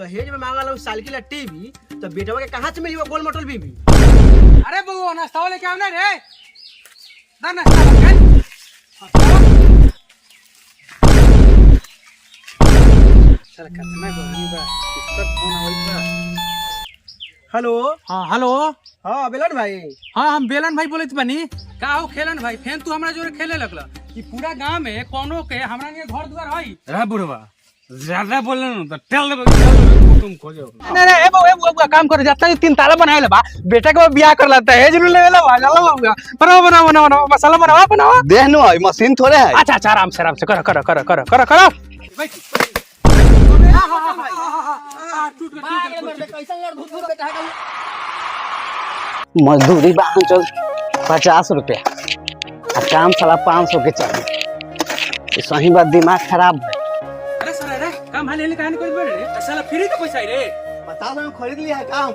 दहेज में मांगा लो साइकिल या टीवी, तो बेटवा के कहाँ से मिली वो गोल मोटल बीबी? अरे बउआ नाश्ता लेके आओ ना रे। ना नाश्ता लेके चल कितना गरीब बा, किसका फोन आवत बा। हेलो। हां हेलो। हाँ बेलन भाई। हाँ हम बेलन भाई बोलत बानी। का हो खेलन भाई, फेन तू हमरा जोरे खेले लगला कि पूरा गांव में कोनो के हमरा नियर घर द्वार हई। रे बुढ़वा ज्यादा बोल न तो टेल दे तुम खोजो। नहीं ए बउआ काम करे जाता है, 3 ताला बनाए बा, बेटा के बियाह कर लेता है, जरूर लेवेला बा, चलो बउआ बनाओ मसाला बनाओ। देख नो मशीन थोड़े है। अच्छा आराम से करो। मजदूरी बाहन चल 50 रुपया आ काम साला 500 के चाहिए। सही बात दिमाग खराब है। अरे सर अरे काम हाले ले काहे कोई बड़े रे, साला फ्री का पैसा रे। बता दो खरीद लिया है काम।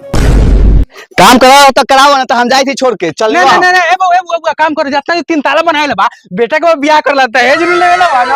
काम कराओ तो कराओ ना तो हम जाई थी छोड़ के चल। नहीं ए बउआ काम करे जाता है, 3 ताला बनाए बा, बेटा के बियाह कर लेता है, जरूर लेवेला बा, चलो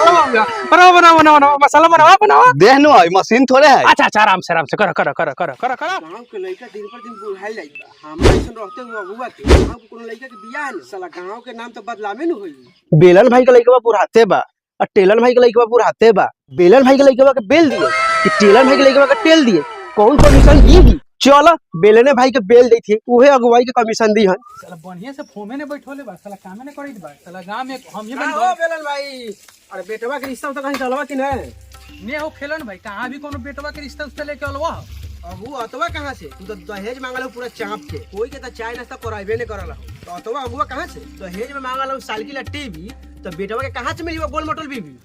बउआ बनाओ मसाला बनाओ। देख नो मशीन थोड़े है। अच्छा आराम से करो। गांव के लड़का दिन पर दिन बुढ़ाई जाइबा, हमरा ऐसन रहते हुआ हुआ के गांव के कोनो लड़का के बियाह है, साला गांव के नाम तो बदलावे न होई। बेलन भाई के लड़का बुढ़ाते बा और टेलन भाई के लड़का बुढ़ाते बा। बेलन भाई के लड़का के बेल दिए कि टेलन भाई के लड़का के टेल दिए, कौन कमीशन दीगी? चलो बेलने भाई के बेल दी थी, उहे अगुवाई के कमीशन दी है। साला बढ़िया से फोमे ने बैठोले बा, साला कामे ने करित बा, साला गांव में हम ही बन ओ बेलन भाई, अरे बेटवा के रिश्ता तो कहीं चलवा कि नहीं? ने हो खेलन भाई, कहां भी कोनो बेटवा के रिश्ता उससे लेके अलवा। अब वो अतवा कहाँ से? तू तो दहेज मांगल पूरा चाप के, कोई के तो चाय नाश्ता कराइबे नहीं करल। तो अतवा अगुआ कहाँ से? दहेज में मांगल साइकिल या टीवी, तो बेटवा के कहाँ से मिली वो गोल मोटल बीबी?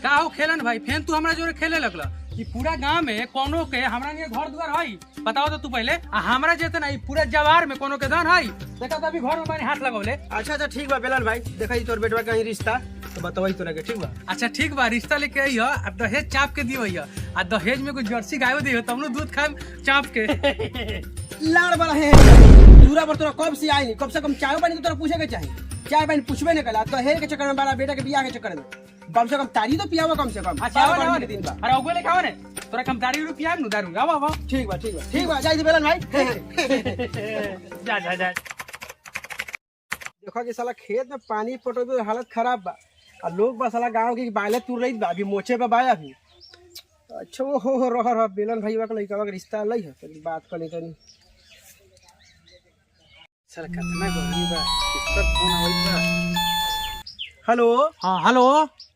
का हो खेलन भाई, फेन तू हमरा जोरे खेले लगला कि पूरा गांव में कोनो के हमरा नियर घर द्वार हई। बताओ तो तू पहले, हमरा जेते नहीं पूरा जवार में कोनो के दान हई। देखा तो अभी घर में मैंने हाथ लगौले। अच्छा ठीक बा बेलन भाई, देखा तोर बेटवा का ही रिश्ता तो बतावई तोरा के, ठीक बा? अच्छा ठीक बा, रिश्ता लेके आई हो, आ दहेज चाप के दियो भैया, आ दहेज में कोई जर्सी गायो दियो, तब नु दूध खाए चाप के। लाड़ बड़ा है पूरा पर तोरा कब से आई नहीं, कम से कम चाय पानी तो तोरा पूछे के चाहिए, चाय पानी पूछबे नहीं कला। दहेज के चक्कर में बड़ा बेटा के बियाह के चक्कर में कम से कम तारी तो पियावा कम से कम। अच्छा के दिन बा। अरे ओगो लेके आओ ने, तोरा कम तारी रुपया नु दारू आवा। ठीक बा जाई दे बेलन भाई। जा देखो कि साला खेत में पानी पटोबे हालत खराब बा, और लोग बस साला गांव की बाले तुर रही बा, अभी मोचे पे बाया अभी। अच्छा वो हो रहा बेलन भैया का लड़का का रिश्ता लई है, तो बात कर ले तनी। साला कितना गरीब बा, किसका फोन आवत बा। हेलो। हां हेलो।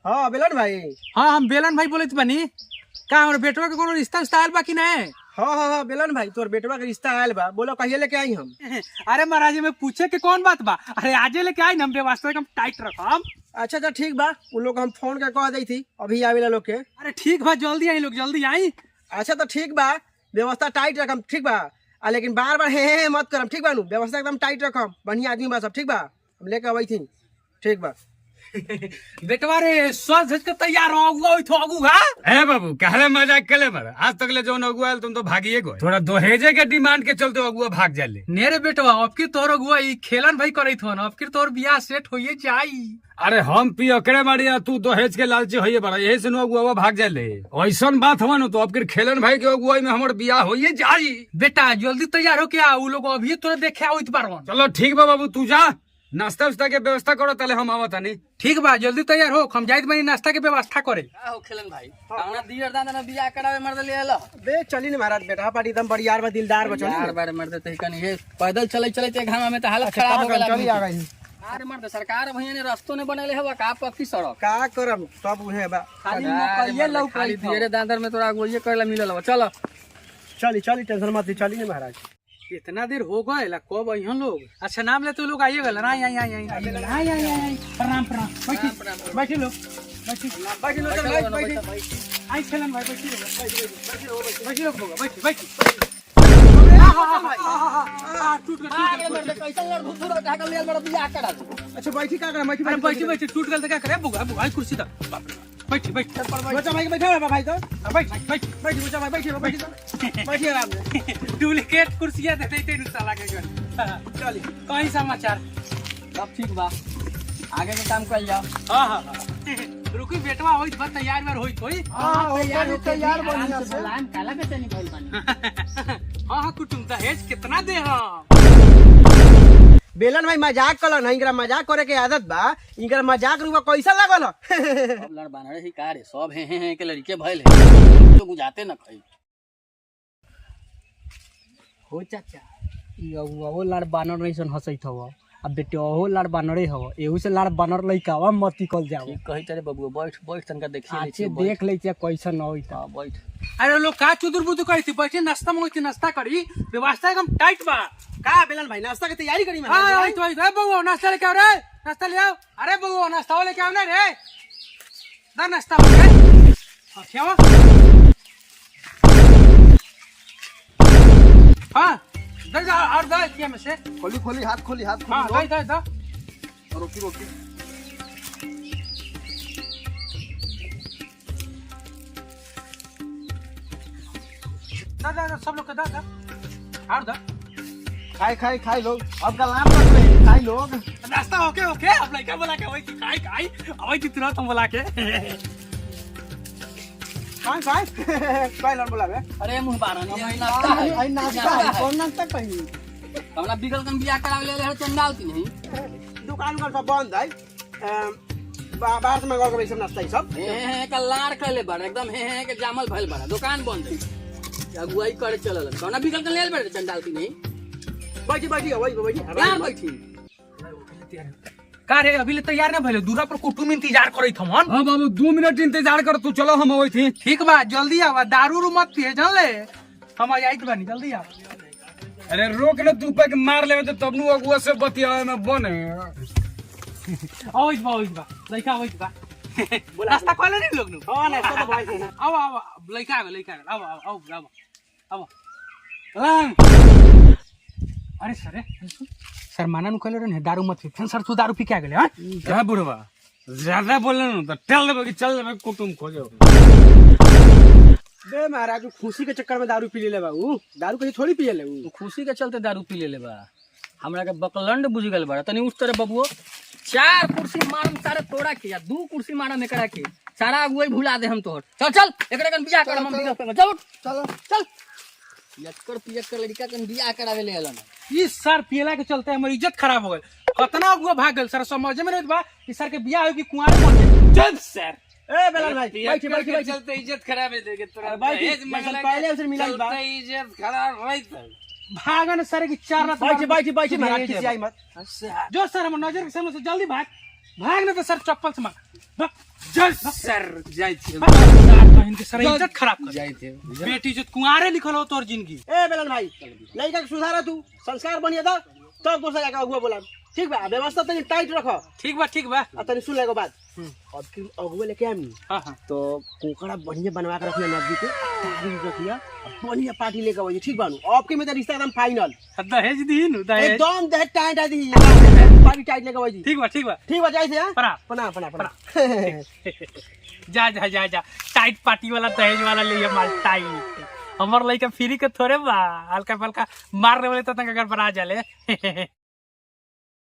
हाँ बेलन भाई। हाँ हम बेलन भाई बोलत बानी। का हमर बेटवा के कोनो रिश्ता आयल बा कि नहीं? हाँ बेलन भाई, तोर बेटवा के रिश्ता आयल बा, बोलो कहिए लेके आई हम। अरे महाराज में पूछे के कौन बात बा, अरे आजे लेके आई, हम व्यवस्था एकदम टाइट रखम। अच्छा ठीक बा, उन लोग हम फोन के कह दी थी अभी आवेला लोग के। अरे ठीक बा, जल्दी आई लोग, जल्दी आई। अच्छा तो ठीक बा, व्यवस्था टाइट रखम, ठीक बा? लेकिन बार बार हे मत करम, ठीक बा नु? व्यवस्था एकदम टाइट रखम, बढ़िया आदमी बा सब, ठीक बा? हम लेके अबई थी, ठीक बा? बेटवा रे सज धज के तैयार हो अगुआ ए बाबू कहले मजाक केले मर, आज तक ले जोन अगुआ तुम तो भागिए गए। थोड़ा दहेजे के डिमांड के चलते अगुआ भाग जाले। नेरे बेटवा अब की तोर अगुआ ई खेलन भाई करैत हो, अब की तोर बियाह सेट होइए जाई। अरे हम पियकड़े मारिया, तू दहेज के लालची होइए बड़ा, यही से अगुआ भाग जाले। ऐसन बात हवा न तो अब खेलन भाई के अगुआ में हमर बियाह होइए जाई। बेटा जल्दी तैयार हो क्या, उ लोग अभी तोरे देखे आउत बारन। चलो ठीक बा बाबू, तू जा नाश्ता उस्ता के व्यवस्था करो, ताले हम आवत नहीं। ठीक बा जल्दी तैयार हो, हम जाइत बानी नाश्ता के व्यवस्था करे। का हो खेलन भाई, हमरा दियर दादा बियाह करावे मर्द ले आला। बे चली ने महाराज, बेटा पार्टी एकदम बढ़ियार बा, दिलदार बा, चली यार बार मर्द ते कनी ये पैदल चले घामा में तो हालत खराब हो गेला। चली आ गई। अरे मर्द सरकार भैया ने रास्तों ने बनले हवा का पक्की सड़क, का करम सब उहे बा, खाली मकइये लौक खाली दियरे दादर में तोरा गोलिये करला मिलल हवा। चलो चली टेंशन मत ली, चली ने महाराज। इतना देर हो गए ला, कब आई हम लोग? अच्छा नाम ले तो लोग आइए गल ना। आई प्रणाम बैठी लोग, बैठी आई खेलन भाई, बैठी लोग होगा, बैठी अच्छा बैठी का करम, बैठी टूट गल तो क्या करे, बुआ कुर्सी दा, बैठी बच्चा भाई बैठा है भाई, तो बैठी बच्चा भाई, बैठी आराम से। डुप्लीकेट कुर्सियां देते थे साला के। चली कहीं समाचार सब ठीक बा, आगे के काम कर जाओ। हाँ रुकी बेटवा होई बस तैयार बार होई कोई तैयार बढ़िया से काला के तनी भइल बानी हां कुटुम दहेज कितना दे हम बेलन भाई मजाक कलन है, इनकरा मजाक करे के आदत बा। इनकरा मजाक रुआ कैसा लागल ह? सब लड़ बानरे ही का रे सब हे के लड़के भइल है तो बुझाते न खई हो चाचा वो लाड़ बानर रहीसन हंसैत हव अब बेटे ओहो लाड़ बानरे हव एहू से लाड़ बानर लइकावा मत कल जाओ ठीक कहि तरे बबुआ बैठ बैठ तनका देखिए आचे देख ले कैसन होइत हां बैठ अरे लोग का चुदुर बुदुर कहती बैठे नाश्ता मंगती नाश्ता करी व्यवस्था एकदम टाइट बा का बेलन भाई नाश्ता के तैयारी करी मैं। हां तो ए बबुआ नाश्ता लेके आओ रे नाश्ता ले आओ अरे बबुआ नाश्ता लेके आओ ना रे दा नाश्ता मंगे क्या हां दे जा और दे किया में से खोली हाथ खोली हां दे रोकी रोकी दा सब लोग का दा और दा खाई लोग अब का लाभ कर रहे खाई लोग। नाश्ता ओके अब लड़का बोला के वही खाई अवई की तुरंत हम बोला के खाई लड़ बोला बे। अरे मुंह बारन नाश्ता है आई नाश्ता कौन नाश्ता कहीं हमरा बिगल कन बियाह करावे ले है चंडाल की नहीं दुकान सब बंद है। बाहर से मंगा के सब नाश्ता ही सब हे का लाड़ कले बार एकदम हे के जामल भइल बार दुकान बंद है अगुवाई करे चलल कौना बिगल कन लेल बार चंडाल की नहीं बैठी वही यार बैठी का रे अभी ले तैयार ना भइले दूरा पर कुटुम इंतजार करैत हमन हाँ बाबू 2 मिनट इंतजार कर तू चलो हम अवै थी ठीक बा जल्दी आवा दारू रू मत पिए जान ले हम आ जाइत बानी जल्दी आ अरे रोक ले तू पे मार लेवे तो तब नु अगुआ से बतियावे में बने ओइस बा लइका ओइस बा नाश्ता कोले नहीं लोग नु हां नाश्ता तो भाई आओ लइका आओ अरे सर माना नु कहले रे दारू मत पी फिर सर तू दारू पी के आ गेले हां क्या बुढ़वा ज्यादा बोले न तो टेल देबे कि चल देबे कुटुम खोजो बे महाराज खुशी के चक्कर में दारू पी ले बाबू दारू कहीं थोड़ी पिए ले तू खुशी के चलते दारू पी ले बा हमरा के बकलंड बुझ गेल बा तनी उस तरह बबुओ 4 कुर्सी मारम सारे तोड़ा के या 2 कुर्सी मारम एकरा के सारा अगुवाई भुला दे हम तोहर चल एकरा कन बियाह कर हम चल पियक्कर लड़का कन बियाह करावे ले आलन इस सर पियला के चलते हमर इज्जत खराब हो गइल कतना अगुआ भाग गेल सर समझ में नहीं बा कि सर के बियाह हो कि कुंवारे मर गए चल सर ए बेलन भाई बैठी चलते इज्जत खराब है देगे तोरा पहले उसे मिलाई बा इज्जत खराब होइत भागन सर की 4 रात बैठी महाराज किसी आई मत जो सर हम नजर के सामने से जल्दी भाग ना तो सर चप्पल से मार जल सर जाई थी बहन के सर इज्जत खराब कर जाई थे बेटी इज्जत कुंवारे लिखल हो तोर जिंदगी ए बेलन भाई लड़का के सुधारा तू संस्कार बढ़िया दा तब दोसर जाके अगुआ बोला ठीक बा व्यवस्था तनी टाइट रखो ठीक बा आ तनी सुन लेगो बात अब की अगुआ लेके आमी हां तो कोकड़ा बढ़िया बनवा के रखिया नदी के तारी रखिया बढ़िया पार्टी लेके आवे ठीक बानू आपके में तो रिश्ता एकदम फाइनल दहेज दी नु दहेज एकदम दहेज टाइट आ दी पार्टी टाइट लेके आवे ठीक बा जाई से हां पना जा टाइट पार्टी वाला दहेज वाला ले माल टाइट हमर लइका फ्री के थोड़े बा हल्का फल्का मारने वाले तो तंग अगर बना जाले